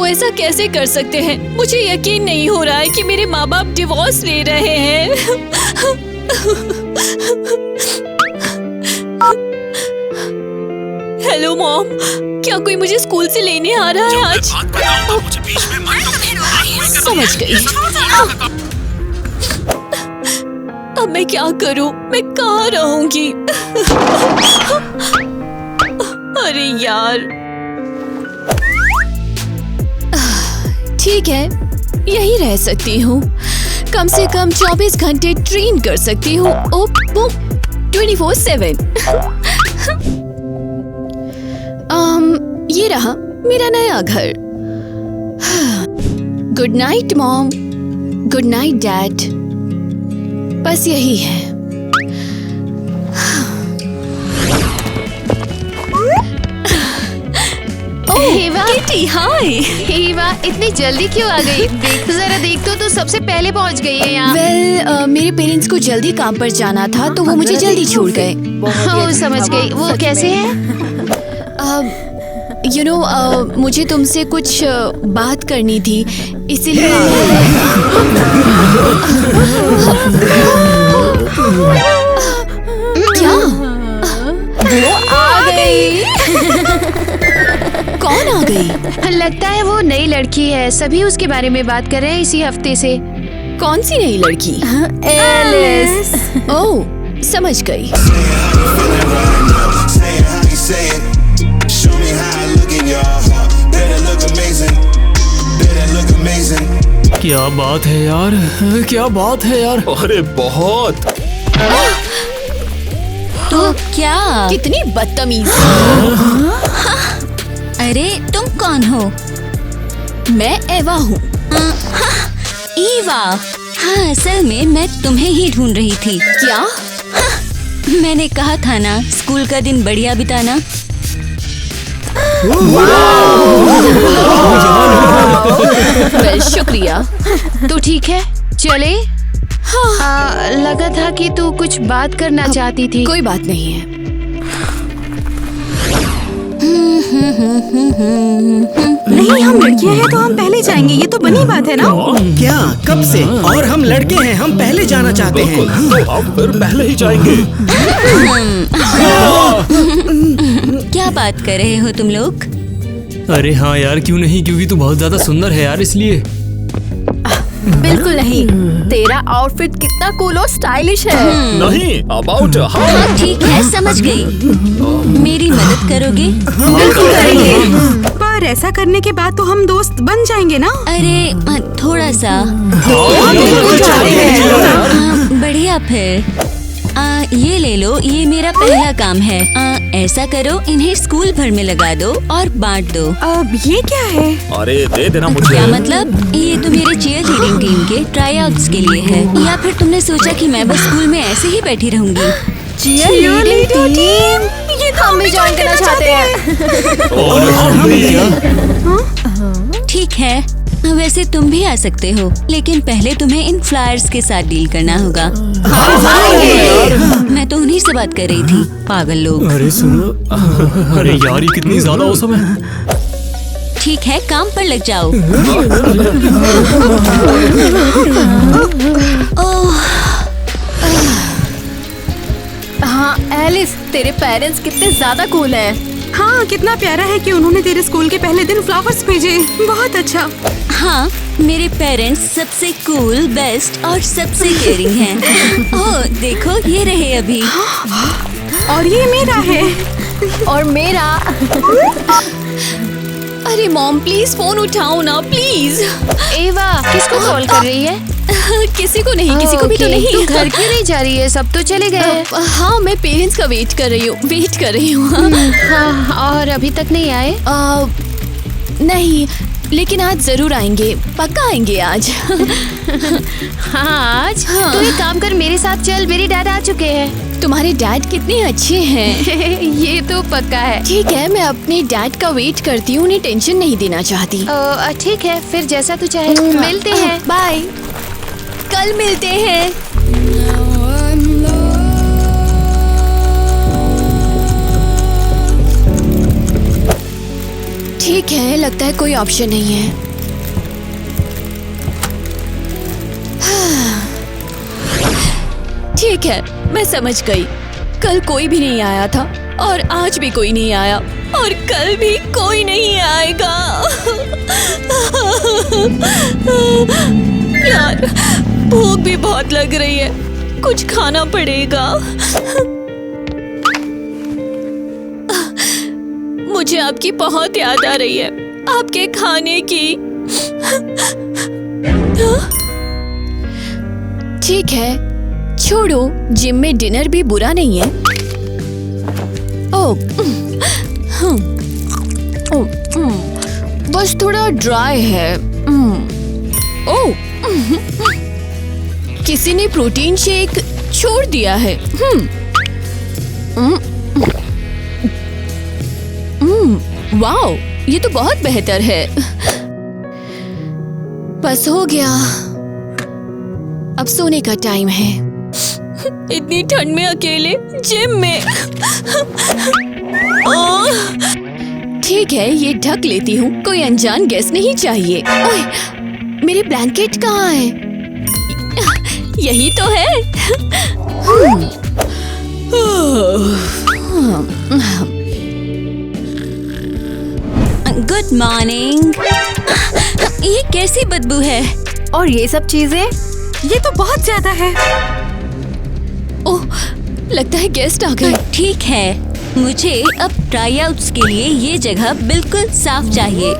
ऐसा कैसे कर सकते हैं? मुझे यकीन नहीं हो रहा है कि मेरे माँ बाप डिवोर्स ले रहे हैं। हेलो मॉम, क्या कोई मुझे स्कूल से लेने आ रहा है आज? समझ गई। अब मैं क्या करूं? मैं कहाँ रहूंगी? अरे यार, ठीक है, यही रह सकती हूँ। कम से कम 24 घंटे ट्रेन कर सकती हूँ। 24/7। ये रहा मेरा नया घर। Good night mom, good night dad. बस यही है। हेवा, किटी, हाय। हेवा, इतनी जल्दी क्यों आ गई? देख जरा, देख तो सबसे पहले पहुंच गई है यहाँ। मेरे पेरेंट्स को जल्दी काम पर जाना था तो वो मुझे जल्दी छोड़ गए। ओह, समझ गई। वो कैसे है? मुझे तुमसे कुछ बात करनी थी, इसीलिए। क्या? वो आ गई। कौन आ गई? लगता है वो नई लड़की है। सभी उसके बारे में बात कर रहे हैं इसी हफ्ते से। कौन सी नई लड़की? एलिस। ओह, समझ गई। क्या बात है यार, क्या बात है यार। अरे बहुत। तो क्या? कितनी बदतमीज। अरे तुम कौन हो? मैं एवा हूँ। ईवा। हाँ, असल में मैं तुम्हें ही ढूंढ रही थी। क्या? मैंने कहा था ना, स्कूल का दिन बढ़िया बिताना। शुक्रिया। तो ठीक है, चले। लगा था कि तू कुछ बात करना चाहती थी। कोई बात नहीं है। नहीं, हम लड़कियां हैं तो हम पहले जाएंगे, ये तो बनी बात है ना। क्या? कब से? और हम लड़के हैं, हम पहले जाना चाहते हैं। तो अब फिर पहले ही जाएंगे। क्या बात कर रहे हो तुम लोग? अरे हाँ यार, क्यों नहीं, क्योंकि तू बहुत ज्यादा सुंदर है यार, इसलिए। बिल्कुल नहीं। तेरा आउटफिट कितना कूल और स्टाइलिश है। नहीं, अबाउट। हाँ ठीक है, समझ गई। मेरी मदद करोगे? बिल्कुल करेंगे। पर ऐसा करने के बाद तो हम दोस्त बन जाएंगे ना। अरे थोड़ा सा। बढ़िया, फिर ये ले लो, ये मेरा पहला काम है। ऐसा करो, इन्हें स्कूल भर में लगा दो और बांट दो। अब ये क्या है? अरे दे देना मुझे। क्या मतलब? ये तो मेरे चीयर लीडिंग टीम के ट्राई आउट्स के लिए है। या फिर तुमने सोचा कि मैं बस स्कूल में ऐसे ही बैठी रहूंगी? Cheerleading team? ये तो हम भी ज्वाइन करना चाहते हैं। ठीक है, वैसे तुम भी आ सकते हो, लेकिन पहले तुम्हें इन फ्लायर्स के साथ डील करना होगा। मैं तो उन्हीं से बात कर रही थी, पागल लोग। अरे सुनो, अरे यार, ये कितनी ज्यादा औसम है। ठीक है, काम पर लग जाओ। हाँ एलिस, तेरे पेरेंट्स कितने ज्यादा कूल हैं। हाँ, कितना प्यारा है कि उन्होंने तेरे स्कूल के पहले दिन फ्लावर्स भेजे। बहुत अच्छा। हाँ, मेरे पेरेंट्स सबसे कूल, बेस्ट और सबसे केयरिंग हैं। ओह देखो, ये रहे अभी। और ये मेरा है। और मेरा। अरे मॉम, प्लीज फोन उठाओ ना, प्लीज। एवा, किसको कॉल कर रही है? किसी को नहीं, किसी को भी तो ओके, नहीं। तू घर क्यों नहीं जा रही है? सब तो चले गए। हाँ, मैं पेरेंट्स का वेट कर रही हूँ। हाँ, और अभी तक नहीं आए? नहीं, लेकिन आज जरूर आएंगे, पक्का आएंगे आज। हाँ, आज? तू एक काम कर, मेरे साथ चल, मेरे डैड आ चुके हैं। तुम्हारे डैड कितने अच्छे हैं। ये तो पक्का है। ठीक है, मैं अपने डैड का वेट करती हूँ, उन्हें टेंशन नहीं देना चाहती। ठीक है, फिर जैसा तू चाहे। मिलते हैं। बाय, कल मिलते हैं। ठीक है, लगता है कोई ऑप्शन नहीं है। ठीक है, मैं समझ गई। कल कोई भी नहीं आया था और आज भी कोई नहीं आया और कल भी कोई नहीं आएगा। यार, भूख भी बहुत लग रही है, कुछ खाना पड़ेगा। मुझे आपकी बहुत याद आ रही है, आपके खाने की। ठीक है, छोड़ो, जिम में डिनर भी बुरा नहीं है। बस थोड़ा ड्राई है। किसी ने प्रोटीन शेक छोड़ दिया है। वाओ, ये तो बहुत बेहतर है। बस हो गया, अब सोने का टाइम है। इतनी ठंड में अकेले जिम में। ठीक है, ये ढक लेती हूँ, कोई अनजान गेस्ट नहीं चाहिए। ओए, मेरे ब्लैंकेट कहाँ है? यही तो है। Good morning. ये कैसी बदबू है? और ये सब चीजें, ये तो बहुत ज्यादा है। ओह, लगता है गेस्ट आ गए। ठीक है, मुझे अब ट्राई आउट्स के लिए ये जगह बिल्कुल साफ चाहिए।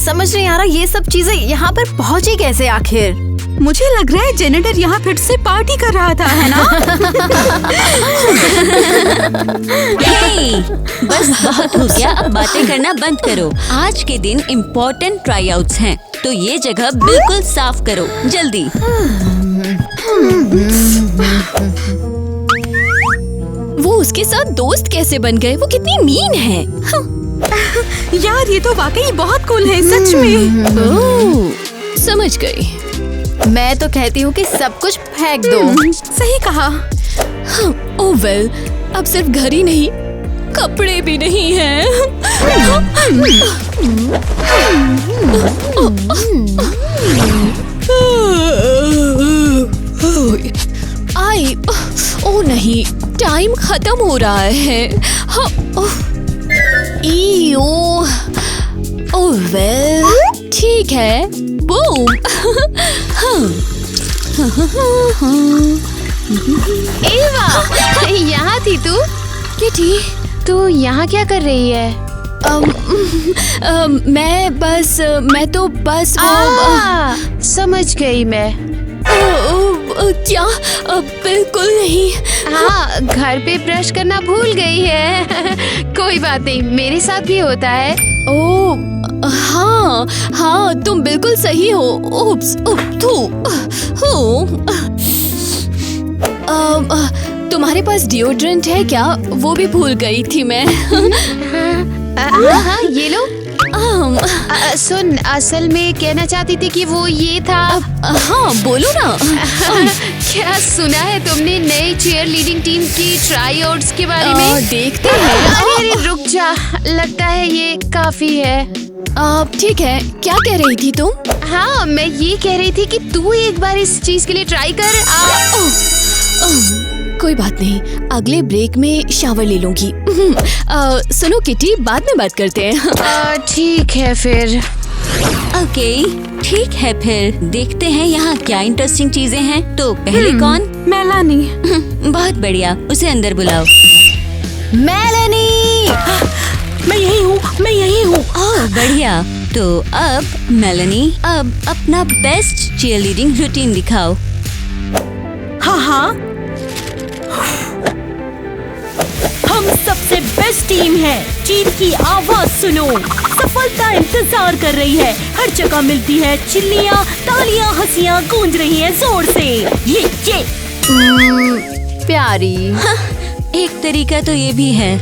समझ नहीं आ रहा ये सब चीजें यहाँ पर पहुँची कैसे आखिर। मुझे लग रहा है जेनेटर यहाँ फिर से पार्टी कर रहा था, है ना? हे, बस बहुत हो गया, अब बातें करना बंद करो। आज के दिन इम्पोर्टेंट ट्राई आउट्स हैं, तो ये जगह बिल्कुल साफ करो, जल्दी। वो उसके साथ दोस्त कैसे बन गए? वो कितनी मीन है। यार, ये तो वाकई बहुत कूल है, सच में। ओह, समझ गई। मैं तो कहती हूँ कि सब कुछ फेंक दो। सही कहा। ओह वेल, अब सिर्फ घर ही नहीं, कपड़े भी नहीं हैं। आई, ओह नहीं, टाइम खत्म हो रहा है। ओह वेल, ठीक है। बूम। एवा, यहाँ थी तू? किटी, तू यहाँ क्या कर रही है? मैं तो बस वो समझ गई मैं। क्या? बिल्कुल नहीं। हाँ, घर पे ब्रश करना भूल गई है। कोई बात नहीं, मेरे साथ भी होता है। ओह हाँ हाँ, तुम बिल्कुल सही हो। उप्स, तुम्हारे पास डिओड्रेंट है क्या? वो भी भूल गई थी मैं। हाँ, ये लो। सुन, असल में कहना चाहती थी कि वो ये था। हाँ, बोलो ना। क्या सुना है तुमने नई चीयर लीडिंग टीम की ट्राई आउट्स के बारे में? देखते हैं। अरे रुक जा, लगता है ये काफी है। ठीक है, क्या कह रही थी तुम? हाँ, मैं ये कह रही थी कि तू एक बार इस चीज के लिए ट्राई कर। कोई बात नहीं, अगले ब्रेक में शावर ले लूंगी। सुनो किटी, बाद में बात करते हैं। ठीक है फिर। ओके, ठीक है, फिर देखते हैं यहाँ क्या इंटरेस्टिंग चीजें हैं। तो पहले कौन? मेलानी। बहुत बढ़िया, उसे अंदर बुलाओ। मेलानी, मैं यही हूँ। बढ़िया। तो अब मेलानी, अब अपना बेस्ट चीयरलीडिंग रूटीन दिखाओ। हाँ, हम सबसे बेस्ट टीम है। जीत की आवाज सुनो, सफलता इंतजार कर रही है। हर जगह मिलती है चिल्लियाँ, तालियां, हंसियां गूंज रही है जोर से। ये प्यारी। एक तरीका तो ये भी है।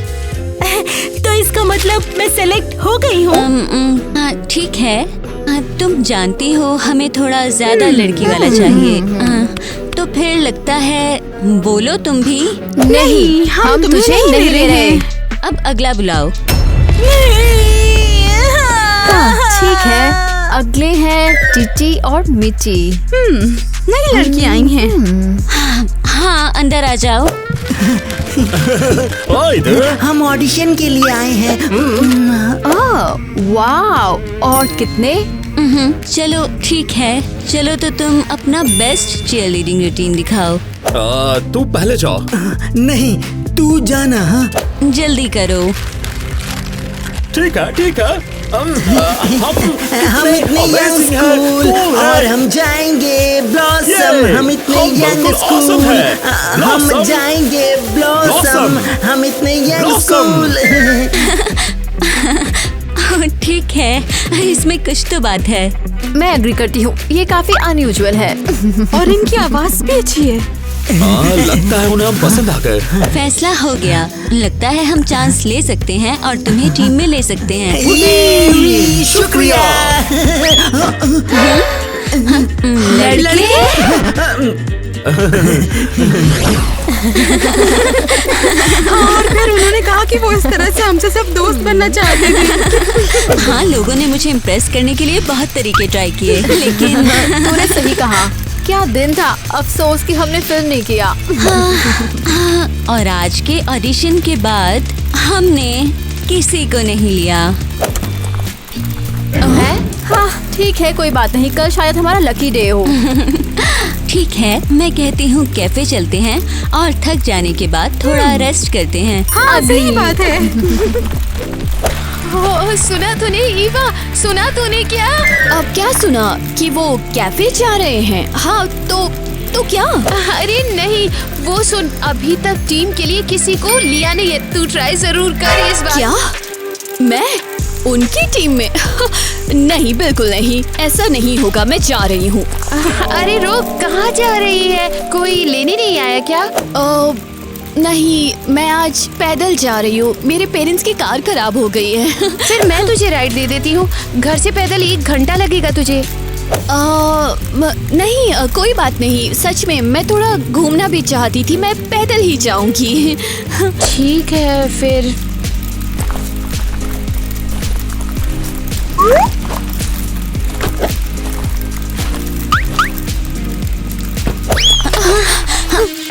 तो इसका मतलब मैं सेलेक्ट हो गई हूँ। ठीक है, तुम जानती हो हमें थोड़ा ज्यादा लड़की वाला चाहिए। तो फिर लगता है बोलो तुम भी। नहीं, हम तुझे नहीं ले रहे। अब अगला बुलाओ। ठीक है, अगले हैं टीटी और मिट्टी। नई लड़की आई हैं। हाँ, अंदर आ जाओ। ओ इधर। हम ऑडिशन के लिए आए हैं। वाओ, और कितने? चलो ठीक है, चलो तो तुम अपना बेस्ट चीयर लीडिंग रूटीन दिखाओ। तू पहले जा। नहीं, तू जाना। हाँ, जल्दी करो। ठीक है, ठीक है। हम इतने यंग स्कूल और हम जाएंगे ब्लॉसम। हम इतने यंग स्कूल, हम जाएंगे ब्लॉसम। हम इतने यंग स्कूल। ठीक है, इसमें कुछ तो बात है। मैं एग्री करती हूँ, ये काफी अनयूजुअल है। और इनकी आवाज भी अच्छी है। लगता है उन्हें हम पसंद आ गए। फैसला हो गया। लगता है हम चांस ले सकते हैं और तुम्हें टीम में ले सकते हैं। ये, शुक्रिया। और फिर उन्होंने कहा कि वो इस तरह से हमसे सब दोस्त बनना चाहते थे। हाँ, लोगों ने मुझे इम्प्रेस करने के लिए बहुत तरीके ट्राई किए, लेकिन तूने सही कहा। क्या दिन था, अफसोस कि हमने फिल्म नहीं किया। और आज के ऑडिशन के बाद हमने किसी को नहीं लिया। हाँ ठीक है, कोई बात नहीं, कल शायद हमारा लकी डे हो। ठीक है, मैं कहती हूँ कैफे चलते हैं और थक जाने के बाद थोड़ा रेस्ट करते हैं। हाँ सही बात है। सुना तूने ईवा? सुना तूने क्या? अब क्या सुना कि वो कैफे जा रहे हैं? हाँ तो क्या? अरे नहीं, वो सुन, अभी तक टीम के लिए किसी को लिया नहीं है। तू ट्राई जरूर कर इस बार। क्या? मैं उनकी टीम में? नहीं, बिल्कुल नहीं, ऐसा नहीं होगा। मैं जा रही हूँ। अरे रुक, कहाँ जा रही है? कोई लेने नहीं आया क्या? नहीं, मैं आज पैदल जा रही हूँ। मेरे पेरेंट्स की कार खराब हो गई है। फिर मैं तुझे राइड दे देती हूँ। घर से पैदल 1 घंटा लगेगा तुझे। नहीं, कोई बात नहीं। सच में मैं थोड़ा घूमना भी चाहती थी। मैं पैदल ही जाऊंगी। ठीक है फिर।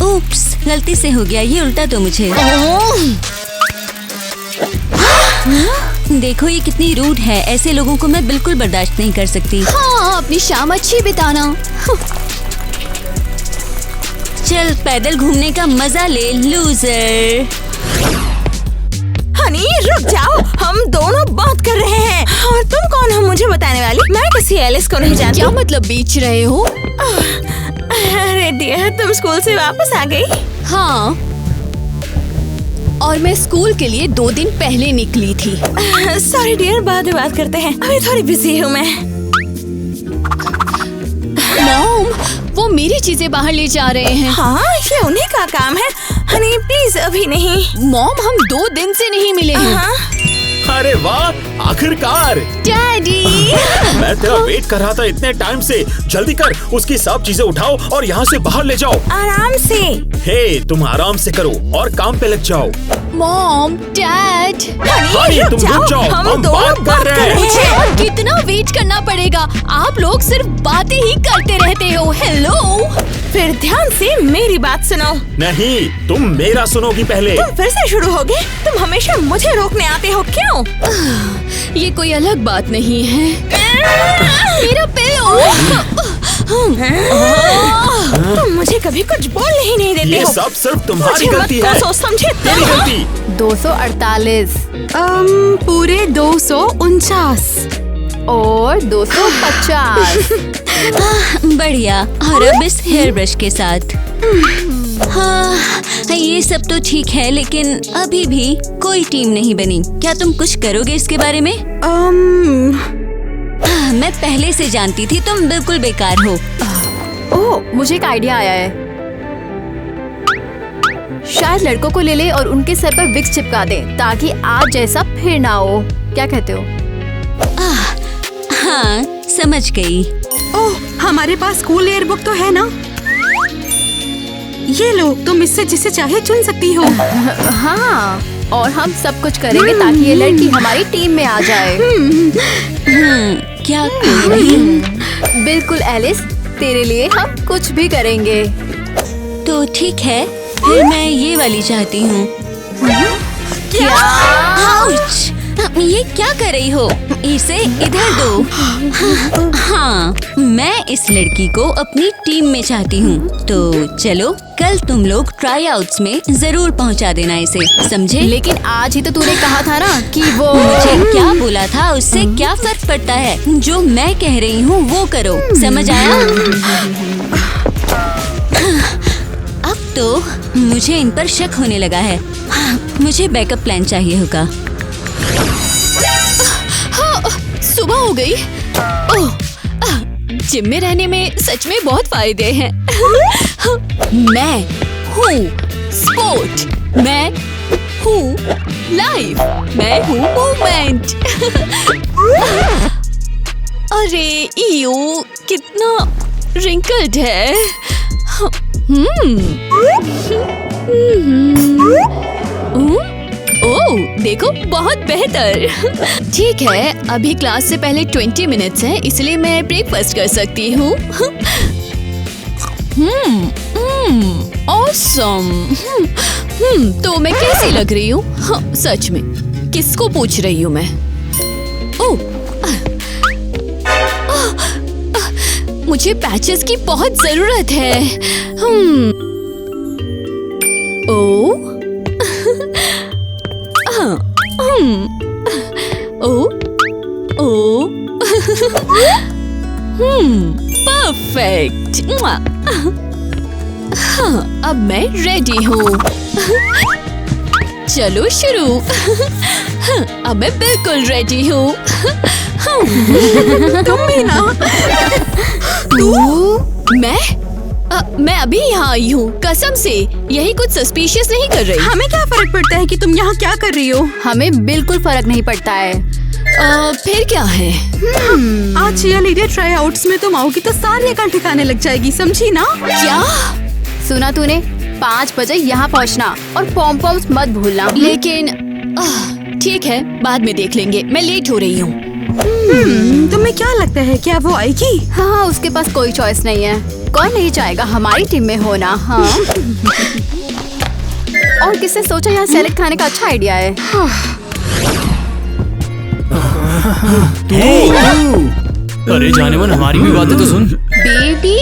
उप्स, गलती से हो गया। ये उल्टा दो मुझे। देखो ये कितनी रूड है। ऐसे लोगों को मैं बिल्कुल बर्दाश्त नहीं कर सकती। हाँ, अपनी शाम अच्छी बिताना। चल पैदल घूमने का मजा ले, लूजर। हनी रुक जाओ, हम दोनों बात कर रहे हैं। और तुम कौन हो मुझे बताने वाली? मैं किसी एलिस को नहीं जानती। क्या मतलब बेच रहे हो? अरे डियर, तुम स्कूल से वापस आ गई? हाँ, और मैं स्कूल के लिए 2 दिन पहले निकली थी। सॉरी डियर, बाद में बात करते हैं, अभी थोड़ी बिजी हूँ मैं। मॉम, वो मेरी चीजें बाहर ले जा रहे हैं। हाँ, ये उन्हीं का काम है। हनी प्लीज अभी नहीं। मॉम, हम 2 दिन से नहीं मिले हैं। अरे वाह, आखिरकार। डैडी, मैं तेरा वेट कर रहा था इतने टाइम से। जल्दी कर, उसकी सब चीजें उठाओ और यहाँ से बाहर ले जाओ। आराम से। हे, तुम आराम से करो और काम पे लग जाओ। Mom, dad. हनी, तुम रुक जाओ, हम बात कर रहे हैं। मुझे और कितना वेट करना पड़ेगा? आप लोग सिर्फ बातें ही करते रहते हो। हेलो, फिर ध्यान से मेरी बात सुनो। नहीं, तुम मेरा सुनोगी पहले। तुम फिर से शुरू हो गए? तुम हमेशा मुझे रोकने आते हो, क्यों? ये कोई अलग बात नहीं है। मेरा पिलो। तुम मुझे कभी कुछ बोलने ही नहीं देते ये हो। सब सिर्फ तुम्हारी मुझे गलती मत है। कोसो, समझे? तेरी गलती। 248 पूरे 249 और 250। बढ़िया। और अब इस हेयर ब्रश के साथ। हाँ, ये सब तो ठीक है, लेकिन अभी भी कोई टीम नहीं बनी। क्या तुम कुछ करोगे इसके बारे में? मैं पहले से जानती थी तुम बिल्कुल बेकार हो। ओह, मुझे एक आइडिया आया है। शायद लड़कों को ले ले और उनके सर पर विक्स चिपका दें, ताकि आज जैसा फिर ना हो। क्या कहते हो? हाँ, समझ गई। ओह, हमारे पास स्कूल एयरबुक तो है ना? ये लो, तुम इससे जिसे चाहे चुन सकती हो। हाँ, और हम सब कुछ करेंगे ताकि ये लड़की हमारी टीम में आ जाए। क्या करें? बिल्कुल एलिस, तेरे लिए हम कुछ भी करेंगे। तो ठीक है, फिर मैं ये वाली चाहती हूँ। क्या? आउच! ये क्या कर रही हो? इसे इधर दो। हाँ, मैं इस लड़की को अपनी टीम में चाहती हूँ। तो चलो, कल तुम लोग ट्राई आउट्स में जरूर पहुँचा देना इसे, समझे? लेकिन आज ही तो तूने कहा था ना कि वो मुझे क्या बोला था उससे क्या फर्क पड़ता है? जो मैं कह रही हूँ वो करो, समझ आया? अब तो मुझे इन पर शक होने लगा है। मुझे बैकअप प्लान चाहिए होगा। सुबह हो गई। ओह, जिम में रहने में सच में बहुत फायदे हैं। मैं हूँ स्पोर्ट, मैं हूँ लाइफ, मैं हूँ मूवमेंट। अरे यू कितना रिंकल्ड है। ओह, देखो बहुत बेहतर। ठीक है, अभी क्लास से पहले 20 मिनट्स है, इसलिए मैं ब्रेकफास्ट कर सकती हूँ। ऑसम। तो मैं कैसी लग रही हूँ? सच में किसको पूछ रही हूँ मैं? ओह, मुझे पैचेस की बहुत जरूरत है। ओह, परफेक्ट। हाँ, अब मैं रेडी हूँ। चलो शुरू। अब मैं बिल्कुल रेडी हूँ। तुम भी ना। मैं अभी यहाँ आई हूँ, कसम से। यही कुछ सस्पिशियस नहीं कर रही। हमें क्या फर्क पड़ता है कि तुम यहाँ क्या कर रही हो? हमें बिल्कुल फर्क नहीं पड़ता है। फिर क्या है? आज चीयरलीडर ट्राई आउट्स में तुम आओगी तो सारी अकल ठिकाने लग जाएगी, समझी ना? क्या सुना तूने? 5 बजे यहाँ पहुँचना और पॉम पॉम्स मत भूलना। लेकिन ठीक है, बाद में देख लेंगे। मैं लेट हो रही हूँ। तुम्हें क्या लगता है, क्या वो आएगी? हाँ, उसके पास कोई चॉइस नहीं है। कौन नहीं चाहेगा हमारी टीम में होना? हाँ। और किसने सोचा यहाँ सैलेड खाने का अच्छा आइडिया है? अरे जाने मन, हमारी भी बातें तो सुन। बेबी,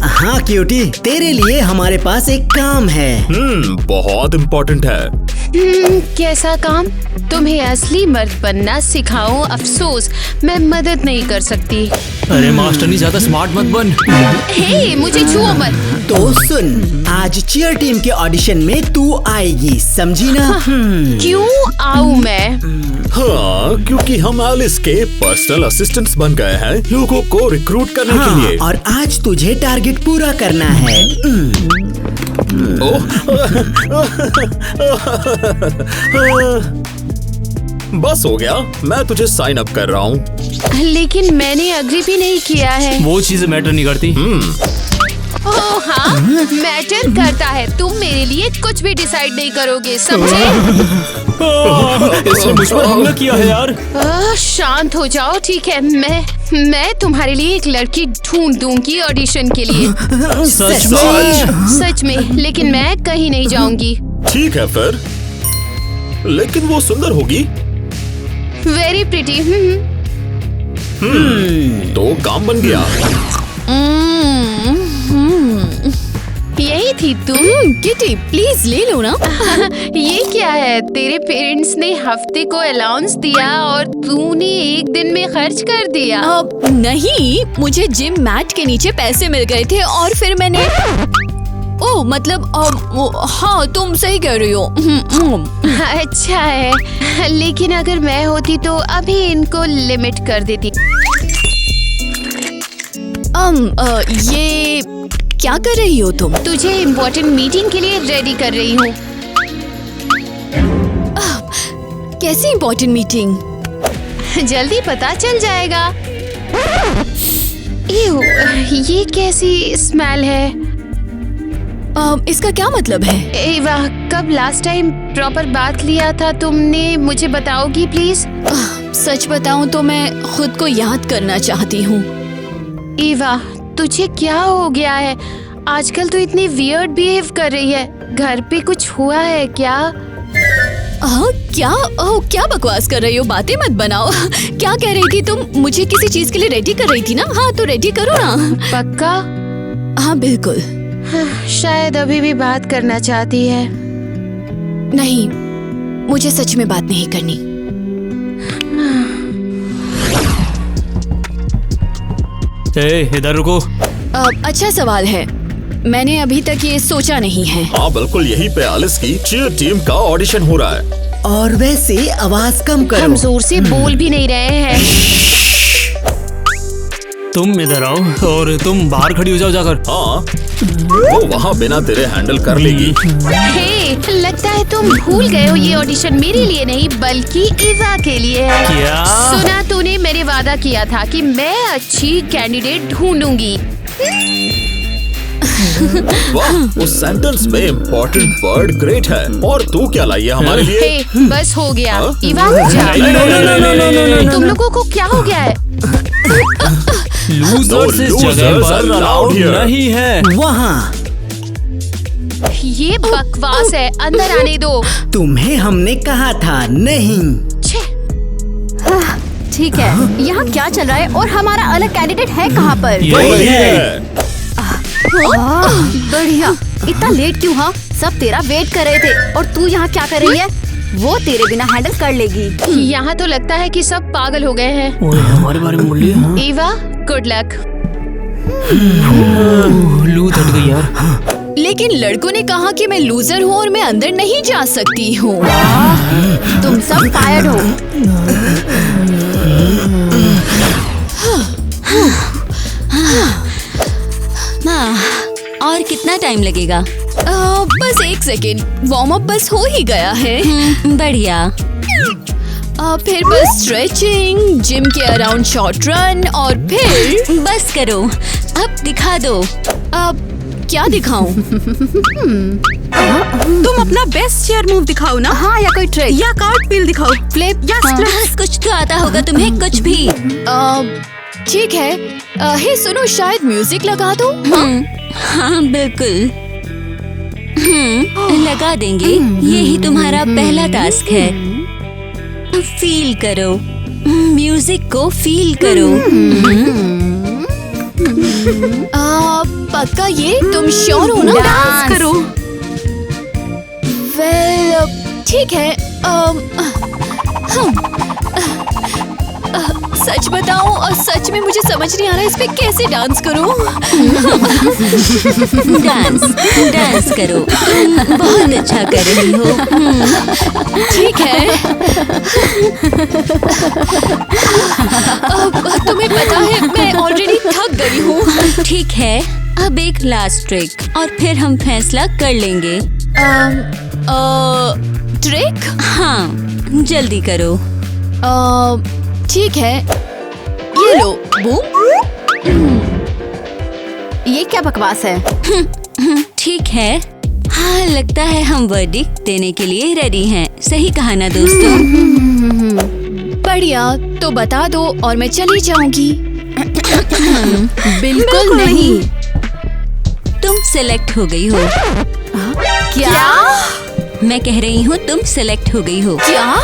हाँ क्यूटी, तेरे लिए हमारे पास एक काम है। बहुत इम्पोर्टेंट है। कैसा काम? तुम्हें असली मर्द बनना सिखाऊं? अफसोस, मैं मदद नहीं कर सकती। अरे मास्टरनी, ज्यादा स्मार्ट मत बन। हे, मुझे छुओ मत। तो सुन, आज चीयर टीम के ऑडिशन में तू आएगी, समझी ना? क्यों आऊं मैं? हाँ, क्योंकि हम एलिस के पर्सनल असिस्टेंट्स बन गए हैं लोगों को रिक्रूट करने के लिए। और आज तुझे टारगेट पूरा करना है। बस हो गया, मैं तुझे साइन अप कर रहा हूँ। लेकिन मैंने अग्री भी नहीं किया है। वो चीजें मैटर नहीं करती। ओह हाँ, मैटर करता है। तुम मेरे लिए कुछ भी डिसाइड नहीं करोगे, समझे? इसने मुझ पर हमला किया है यार। शांत हो जाओ, ठीक है? मैं तुम्हारे लिए एक लड़की ढूंढ दूंगी ऑडिशन के लिए। सच में? सच में, लेकिन मैं कहीं नहीं जाऊंगी। ठीक है फिर, लेकिन वो सुंदर होगी। Very pretty. तो काम बन गया। यही थी तुम? किटी प्लीज ले लो ना। ये क्या है? तेरे पेरेंट्स ने हफ्ते को अलाउंस दिया और तूने एक दिन में खर्च कर दिया। नहीं, मुझे जिम मैट के नीचे पैसे मिल गए थे और फिर मैंने ओह मतलब हाँ, तुम सही कह रही हो। अच्छा है, लेकिन अगर मैं होती तो अभी इनको लिमिट कर देती। ये क्या कर रही हो तुम? तुझे इम्पोर्टेंट मीटिंग के लिए रेडी कर रही हूँ। कैसी इम्पोर्टेंट मीटिंग? जल्दी पता चल जाएगा। ये कैसी स्मेल है? इसका क्या मतलब है? ईवा, कब लास्ट टाइम प्रॉपर बात लिया था तुमने, मुझे बताओगी प्लीज? सच बताऊं तो मैं खुद को याद करना चाहती हूँ। ईवा, तुझे क्या हो गया है? आजकल तो इतनी वियर्ड बिहेव कर रही है। घर पे कुछ हुआ है क्या? क्या बकवास कर रही हो? बातें मत बनाओ। क्या कह रही थी तुम? मुझे किसी चीज के लिए रेडी कर रही थी ना? हाँ तो रेडी करो ना। पक्का? हाँ बिल्कुल। शायद अभी भी बात करना चाहती है। नहीं, मुझे सच में बात नहीं करनी। इधर रुको। अच्छा सवाल है, मैंने अभी तक ये सोचा नहीं है। हाँ बिल्कुल, यहीं पे एलिस की चीयर टीम का ऑडिशन हो रहा है। और वैसे आवाज कम करो। हम जोर से बोल भी नहीं रहे हैं। तुम इधर आओ और तुम बाहर खड़ी हो जाओ जाकर। हाँ, वो वहाँ बिना तेरे हैंडल कर लेगी। हे, लगता है तुम भूल गए हो, ये ऑडिशन मेरे लिए नहीं बल्कि ईवा के लिए है। क्या? सुना तूने, मैंने वादा किया था कि मैं अच्छी कैंडिडेट ढूंढूंगी। वाह, उस सेंटेंस में इम्पोर्टेंट वर्ड ग्रेट है। और तू क्या लाई है हमारे लिए? हे, बस हो गया। ईवा जा। तुम लोगों को क्या हो गया है? लूजर्स इस जगह पर अलाउड नहीं है। वहाँ ये बकवास है, अंदर आने दो। तुम्हें हमने कहा था नहीं। ठीक है, यहाँ क्या चल रहा है और हमारा अलग कैंडिडेट है कहाँ पर? यही है। बढ़िया। इतना लेट क्यों? हाँ, सब तेरा वेट कर रहे थे और तू यहाँ क्या कर रही है? वो तेरे बिना हैंडल कर लेगी। यहाँ तो लगता है कि सब पागल हो गए हैं। ओए, हमारे बारे में बोल लिया। Eva, good luck. लूज हट गई यार। लेकिन लड़कों ने कहा कि मैं लूजर हूँ और मैं अंदर नहीं जा सकती हूँ। तुम सब फायर्ड हो। और कितना टाइम लगेगा? बस 1 सेकेंड, वार्म अप बस हो ही गया है। बढ़िया। फिर बस स्ट्रेचिंग, जिम के अराउंड शॉर्ट रन और फिर बस करो, अब दिखा दो। अब क्या दिखाऊं? तुम अपना बेस्ट चेयर मूव दिखाओ ना। हाँ, या कोई ट्रिक या कार्ड पील दिखाओ। फ्लिप या स्प्लिट। कुछ तो आता होगा तुम्हें, कुछ भी। ठीक है। हे सुनो, शायद म्यूजिक लगा दो। हाँ बिल्कुल। लगा देंगे। यही तुम्हारा पहला टास्क है। फील करो, म्यूजिक को फील करो। पक्का ये? तुम श्योर हो ना? डांस करो। वेल ठीक है। सच बताऊं, सच में मुझे समझ नहीं आ रहा इस पे कैसे डांस करूं। डांस करो, तुम बहुत अच्छा कर रही हो। ठीक है। तुम्हें पता है मैं ऑलरेडी थक गई हूँ। ठीक है, अब एक लास्ट ट्रिक और फिर हम फैसला कर लेंगे। ट्रिक? हाँ, जल्दी करो। ठीक है, ये लो। बूम। ये क्या बकवास है? ठीक है। हाँ, लगता है हम वर्डिक्ट देने के लिए रेडी हैं। सही कहा ना दोस्तों? बढ़िया, तो बता दो और मैं चली जाऊंगी। बिल्कुल नहीं। तुम सेलेक्ट हो गई हो। क्या? मैं कह रही हूँ तुम सेलेक्ट हो गई हो। क्या?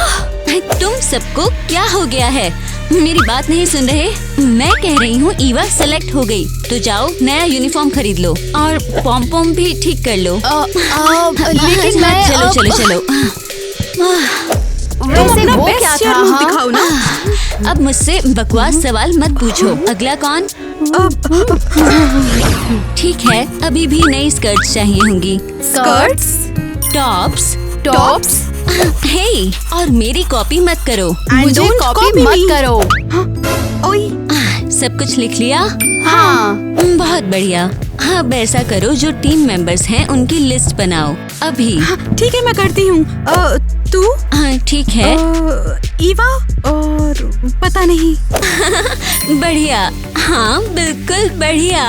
तुम सबको क्या हो गया है? मेरी बात नहीं सुन रहे? मैं कह रही हूँ ईवा सेलेक्ट हो गई, तो जाओ नया यूनिफॉर्म खरीद लो और पॉम पॉम भी ठीक कर लो। लेकिन मैं चलो। वैसे वो क्या था? हाँ? दिखाओ ना। अब मुझसे बकवास सवाल मत पूछो। अगला कौन? ठीक है, अभी भी नई स्कर्ट्स चाहिए होंगी। स्कर्ट्स? टॉप्स? हे, और मेरी कॉपी मत करो। मुझे कॉपी मत करो। सब कुछ लिख लिया? हाँ। बहुत बढ़िया। अब ऐसा करो, जो टीम मेंबर्स हैं उनकी लिस्ट बनाओ अभी। ठीक है, मैं करती हूँ। तू? हाँ ठीक है। ईवा और पता नहीं। बढ़िया। हाँ बिल्कुल बढ़िया।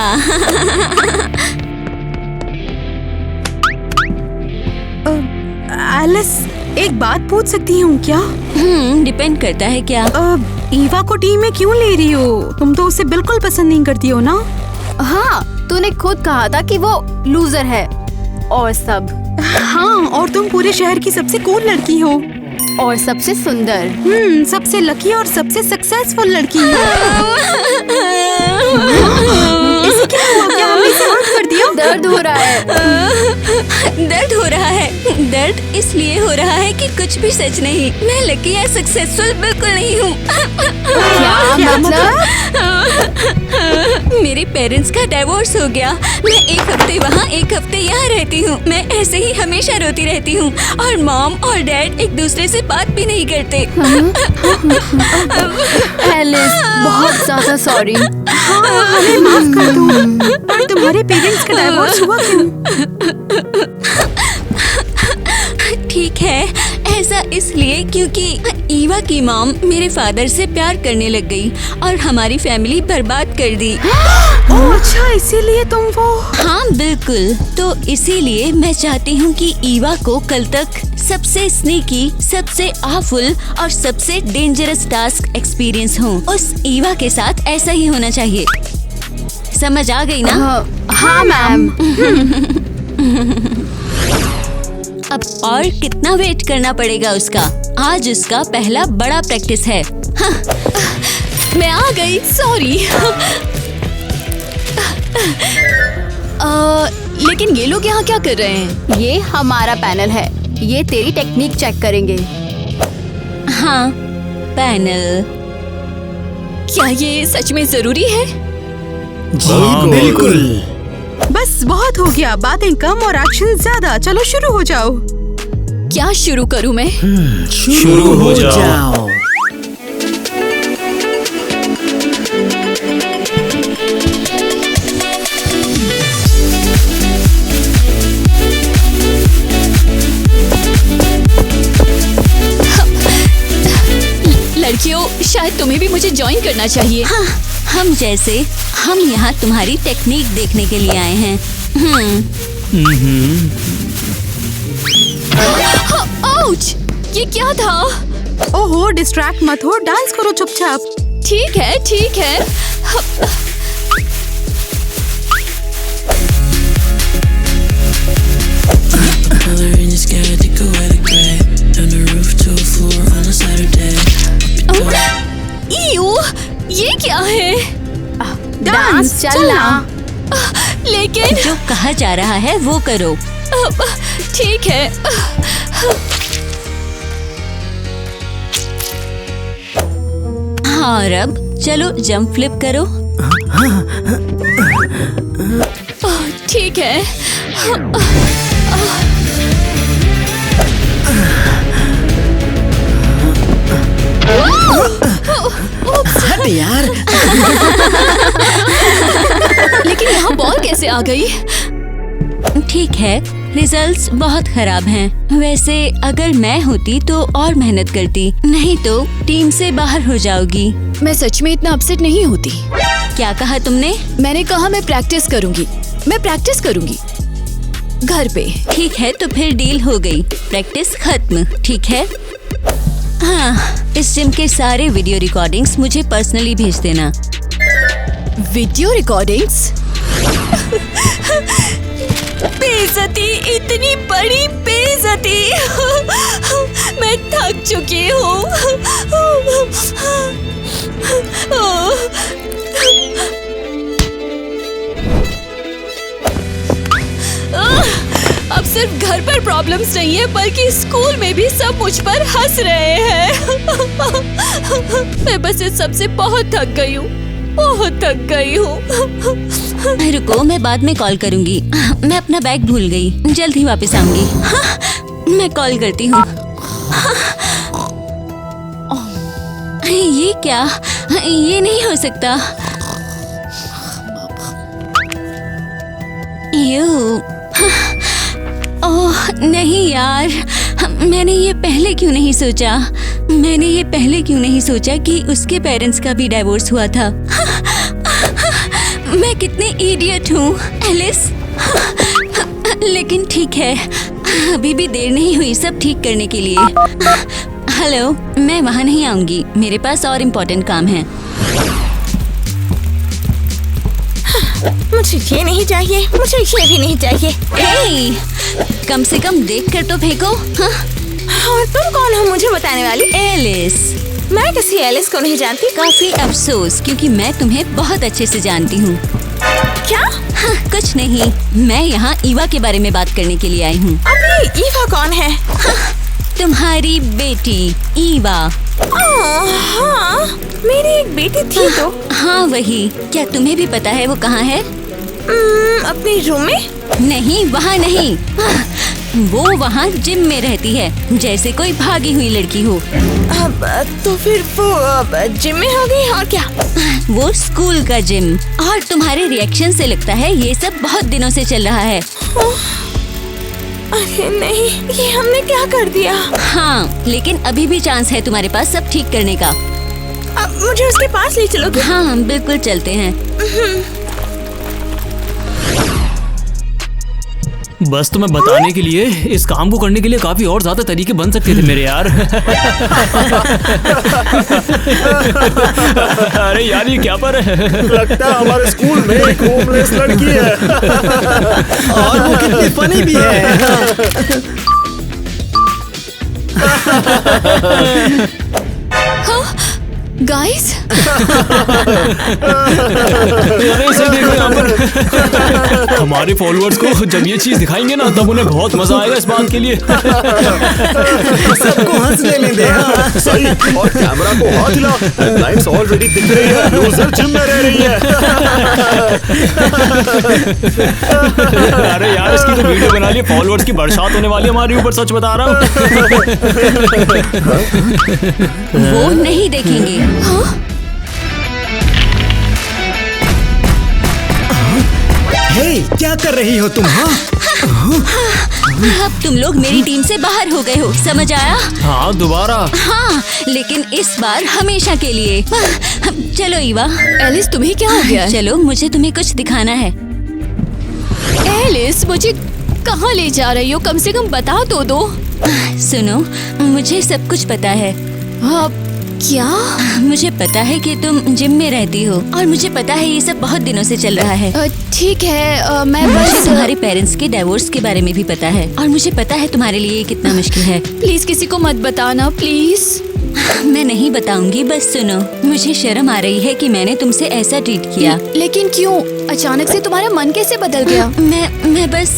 एलिस, एक बात पूछ सकती हूँ क्या? डिपेंड करता है क्या। ईवा को टीम में क्यों ले रही हो? तुम तो उसे बिल्कुल पसंद नहीं करती हो ना? हाँ, तूने खुद कहा था कि वो लूजर है और सब। हाँ, और तुम पूरे शहर की सबसे कूल लड़की हो और सबसे सुंदर। सबसे लकी और सबसे सक्सेसफुल लड़की। इसे क्या हुआ? क्या हमने इसे हर्ट कर दिया? दर्द हो रहा है। दर्द हो रहा है। दर्द इसलिए हो रहा है कि कुछ भी सच नहीं। मैं लकी या सक्सेसफुल बिल्कुल नहीं हूँ। क्या मतलब? मेरे पेरेंट्स का डिवोर्स हो गया। मैं एक हफ्ते वहाँ एक हफ्ते यहाँ रहती हूँ। मैं ऐसे ही हमेशा रोती रहती हूँ और मॉम और डैड एक दूसरे से बात भी नहीं करते। एलिस, बहुत ज्यादा सॉरी। हमें माफ कर दो। और तुम्हारे पेरेंट्स का डिवोर्स हुआ क्यों? ठीक है, ऐसा इसलिए क्योंकि ईवा की मॉम मेरे फादर से प्यार करने लग गई और हमारी फैमिली बर्बाद कर दी। अच्छा, इसीलिए तुम वो। हाँ बिल्कुल। तो इसीलिए मैं चाहती हूँ कि ईवा को कल तक सबसे स्नीकी, सबसे आवफुल और सबसे डेंजरस टास्क एक्सपीरियंस हो। उस ईवा के साथ ऐसा ही होना चाहिए। समझ आ गई ना? हाँ मैम। अब और कितना वेट करना पड़ेगा उसका? आज उसका पहला बड़ा प्रैक्टिस है। हाँ। मैं आ गई, सॉरी। लेकिन ये लोग यहाँ क्या कर रहे हैं? ये हमारा पैनल है। ये तेरी टेक्निक चेक करेंगे। हाँ, पैनल। क्या ये सच में जरूरी है? हाँ, बिल्कुल। बस बहुत हो गया, बातें कम और एक्शन ज्यादा। चलो शुरू हो जाओ। क्या शुरू करूँ मैं? शुरू हो जाओ। लड़कियों, शायद तुम्हें भी मुझे ज्वाइन करना चाहिए। हाँ, हम जैसे हम यहाँ तुम्हारी टेक्निक देखने के लिए आए हैं। आउच! ये क्या था? ओहो, डिस्ट्रैक्ट मत हो, डांस करो चुपचाप। ठीक है, ठीक है। ईयू, ये क्या है? डांस चलना। लेकिन जो कहा जा रहा है वो करो। ठीक है। हाँ, और अब चलो जंप फ्लिप करो। ठीक है। हट यार। लेकिन यहाँ बॉल कैसे आ गई? ठीक है, रिजल्ट्स बहुत खराब हैं। वैसे अगर मैं होती तो और मेहनत करती, नहीं तो टीम से बाहर हो जाओगी। मैं सच में इतना अपसेट नहीं होती। क्या कहा तुमने? मैंने कहा मैं प्रैक्टिस करूंगी। मैं प्रैक्टिस करूंगी घर पे। ठीक है, तो फिर डील हो गई। प्रैक्टिस खत्म, ठीक है? हाँ, इस जिम के सारे वीडियो रिकॉर्डिंग्स मुझे पर्सनली भेज देना। Video recordings? बेइज्जती, इतनी बड़ी बेइज्जती। मैं थक चुकी हूँ। अब सिर्फ घर पर प्रॉब्लम्स नहीं है, बल्कि स्कूल में भी सब मुझ पर हंस रहे हैं। मैं बस इस सब से बहुत थक गई हूँ, बहुत थक गई हूँ। रुको, मैं बाद में कॉल करूंगी। मैं अपना बैग भूल गई, जल्द ही वापस आऊंगी। हाँ, मैं कॉल करती हूँ। ये क्या? ये नहीं हो सकता। ओह नहीं यार, मैंने ये पहले क्यों नहीं सोचा? मैंने ये पहले क्यों नहीं सोचा कि उसके पेरेंट्स का भी डिवोर्स हुआ था? मैं कितनी इडियट हूँ एलिस। लेकिन ठीक है, अभी भी देर नहीं हुई सब ठीक करने के लिए। हेलो, मैं वहाँ नहीं आऊंगी, मेरे पास और इम्पोर्टेंट काम है। मुझे ये नहीं चाहिए, मुझे ये भी नहीं चाहिए। हे, कम से कम देख कर तो फेंको। हाँ? और तुम कौन हो मुझे बताने वाली? एलिस। मैं किसी एलिस को नहीं जानती। काफी अफसोस, क्योंकि मैं तुम्हें बहुत अच्छे से जानती हूँ। क्या? हाँ, कुछ नहीं, मैं यहाँ ईवा के बारे में बात करने के लिए आई हूँ। अभी ईवा कौन है? हाँ, तुम्हारी बेटी ईवा। हाँ, मेरी एक बेटी थी तो। हाँ वही। क्या तुम्हें भी पता है वो कहाँ है? अपने रूम में? नहीं, वहाँ नहीं। वो वहाँ जिम में रहती है, जैसे कोई भागी हुई लड़की हो। अब तो फिर वो जिम में होगी और क्या? वो स्कूल का जिम। और तुम्हारे रिएक्शन से लगता है ये सब बहुत दिनों से चल रहा है। अरे नहीं, ये हमने क्या कर दिया? हाँ, लेकिन अभी भी चांस है तुम्हारे पास सब ठीक करने का। अब मुझे उसके पास ले चलोगे? हाँ, बिल्कुल चलते हैं। बस तुम्हें बताने के लिए इस काम को करने के लिए काफी और ज्यादा तरीके बन सकते थे मेरे यार। अरे यार ये क्या पर है? लगता है हमारे स्कूल में एक होमलेस लड़की है। और वो कितनी फनी भी है। गाइस, अरे इसे देखो यहाँ पर। हमारे फॉलोअर्स को जब ये चीज दिखाएंगे ना तब उन्हें बहुत मजा आएगा इस बात के लिए। सबको हंसने में दे। हाँ। सही। और कैमरा को हाथ हिला। लाइट्स ऑलरेडी दिख रही है। लूजर जिम में रह रही है। अरे यार इसकी तो वीडियो बना लिए, फॉलोअर्स की बरसात होने वाली है हमारे ऊपर, सच बता रहा हूँ। वो नहीं देखेंगे। हाँ? हे, क्या कर रही हो तुम? हाँ? अब तुम लोग मेरी टीम से बाहर हो गए हो, समझ आया? हाँ, दोबारा। हाँ, लेकिन इस बार हमेशा के लिए। चलो ईवा। एलिस, तुम्हें क्या हो गया? चलो, मुझे तुम्हें कुछ दिखाना है। एलिस, मुझे कहाँ ले जा रही हो? कम से कम बता तो दो। सुनो, मुझे सब कुछ पता है। क्या? मुझे पता है कि तुम जिम में रहती हो और मुझे पता है ये सब बहुत दिनों से चल रहा है। ठीक है, मैं मुझे बस तुम्हारे पेरेंट्स के डिवोर्स के बारे में भी पता है और मुझे पता है तुम्हारे लिए ये कितना मुश्किल है। प्लीज किसी को मत बताना, प्लीज। मैं नहीं बताऊंगी, बस सुनो। मुझे शर्म आ रही है कि मैंने तुमसे ऐसा ट्रीट किया। लेकिन क्यों? अचानक से तुम्हारा मन कैसे बदल गया? मैं बस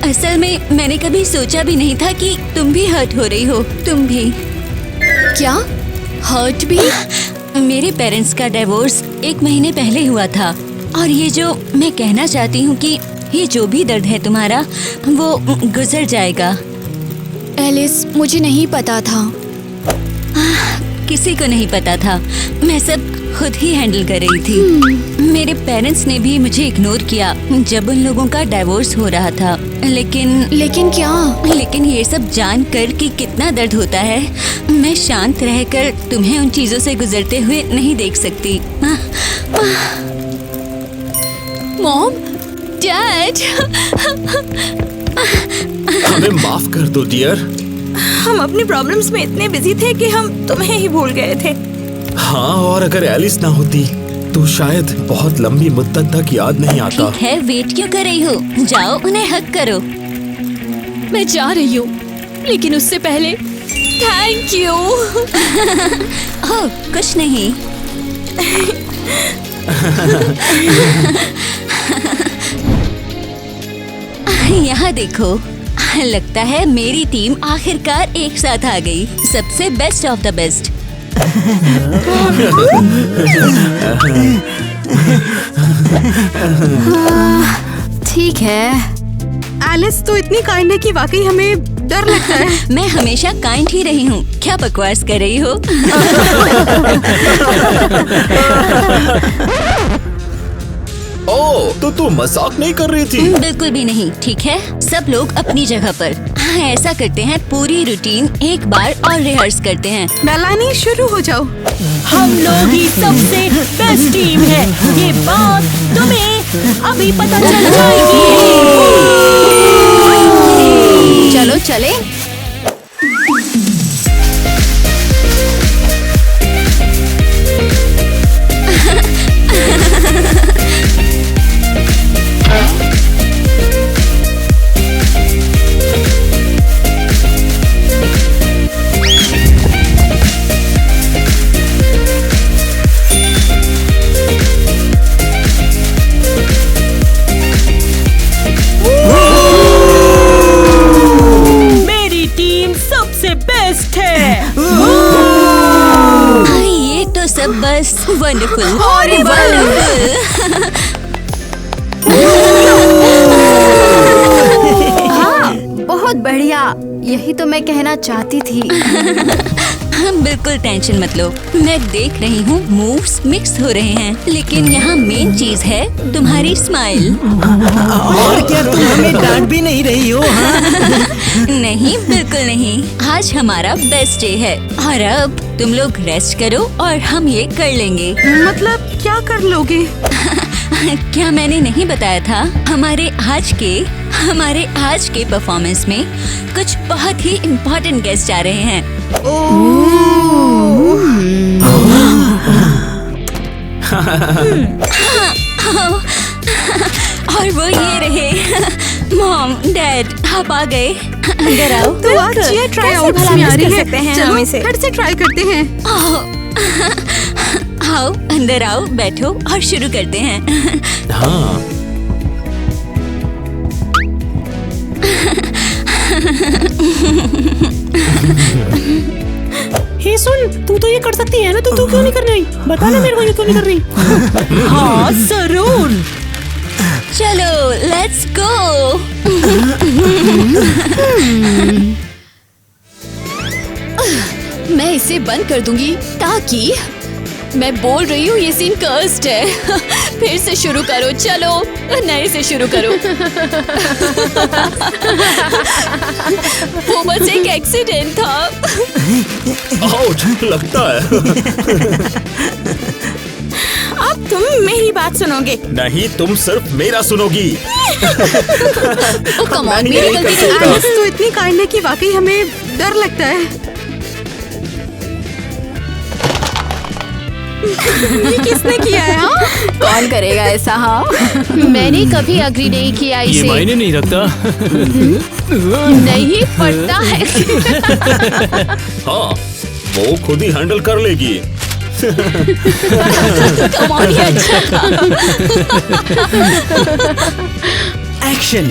असल में मैंने कभी सोचा भी नहीं था कि तुम भी हर्ट हो रही हो। तुम भी। क्या? हर्ट भी? मेरे पेरेंट्स का डिवोर्स 1 महीने पहले हुआ था और ये जो मैं कहना चाहती हूँ कि ये जो भी दर्द है तुम्हारा वो गुजर जाएगा। एलिस, मुझे नहीं पता था। किसी को नहीं पता था, मैं सब खुद ही हैंडल कर रही थी। मेरे पेरेंट्स ने भी मुझे इग्नोर किया जब उन लोगों का डिवोर्स हो रहा था। लेकिन क्या? लेकिन ये सब जानकर कि कितना दर्द होता है, मैं शांत रहकर तुम्हें उन चीजों से गुजरते हुए नहीं देख सकती। मॉम, डैड, हमें माफ कर दो डियर। हम अपनी प्रॉब्लम्स में इतने बिजी थे कि हम तुम्हें ही भूल गए थे। हाँ, और अगर एलिस ना होती तो शायद बहुत लंबी मुद्दत तक याद नहीं आता। ठीक है, वेट क्यों कर रही हो? जाओ उन्हें हक करो। मैं जा रही हूँ, लेकिन उससे पहले थैंक यू। ओह, कुछ नहीं। यहाँ देखो, लगता है मेरी टीम आखिरकार एक साथ आ गई। सबसे बेस्ट ऑफ द बेस्ट। ठीक है। एलिस तो इतनी काइंड है कि वाकई हमें डर लगता है। मैं हमेशा काइंड ही रही हूँ। क्या बकवास कर रही हो? ओह, तो तू मजाक नहीं कर रही थी? बिल्कुल भी नहीं। ठीक है, सब लोग अपनी जगह पर। हाँ, ऐसा करते हैं, पूरी रूटीन एक बार और रिहर्स करते हैं। मेलानी, शुरू हो जाओ। हम लोग ही सबसे बेस्ट टीम है, ये बात तुम्हें अभी पता चल जाएगी। चलो चले। मेरी टीम सबसे बेस्ट है। ये तो सब बस वंडरफुल। हाँ, बहुत बढ़िया। यही तो मैं कहना चाहती थी। बिल्कुल टेंशन मत लो, मैं देख रही हूँ मूव्स मिक्स हो रहे हैं, लेकिन यहाँ मेन चीज है तुम्हारी स्माइल। और क्या तुम हमें डांट भी नहीं रही हो? हाँ? नहीं, बिल्कुल नहीं। आज हमारा बेस्ट डे है और अब तुम लोग रेस्ट करो और हम ये कर लेंगे। मतलब क्या कर लोगे? क्या मैंने नहीं बताया था? हमारे आज के परफॉर्मेंस में कुछ बहुत ही इम्पोर्टेंट गेस्ट आ रहे हैं। और वो ये रहे। मॉम, डैड, आप आ गए। अंदर आओ। तो आज ये ट्राई आउट में आ रही है। चलो फिर से ट्राई करते हैं। आओ, अंदर आओ, बैठो और शुरू करते हैं। हाँ। हे सुन, तू तो ये कर सकती है ना, तो तू क्यों नहीं कर रही? बता ना मेरे को, ये क्यों नहीं कर रही? हाँ जरूर। चलो लेट्स गो। मैं इसे बंद कर दूंगी ताकि मैं बोल रही हूँ ये सीन कर्स्ड है। फिर से शुरू करो, चलो नए से शुरू करो। वो बस एक एक्सीडेंट था। आउच, लगता है। अब तुम मेरी बात सुनोगे। नहीं, तुम सिर्फ मेरा सुनोगी। कम ऑन, मेरी गलती नहीं। एलिस तो इतनी काइंड है कि वाकई हमें डर लगता है। ये किसने किया है? हाँ? कौन करेगा ऐसा? हाँ, मैंने कभी अग्री नहीं किया ये इसे। मायने नहीं रखता। नहीं पड़ता है। हाँ, वो खुद ही हैंडल कर लेगी। कम ऑन, ये अच्छा था। एक्शन।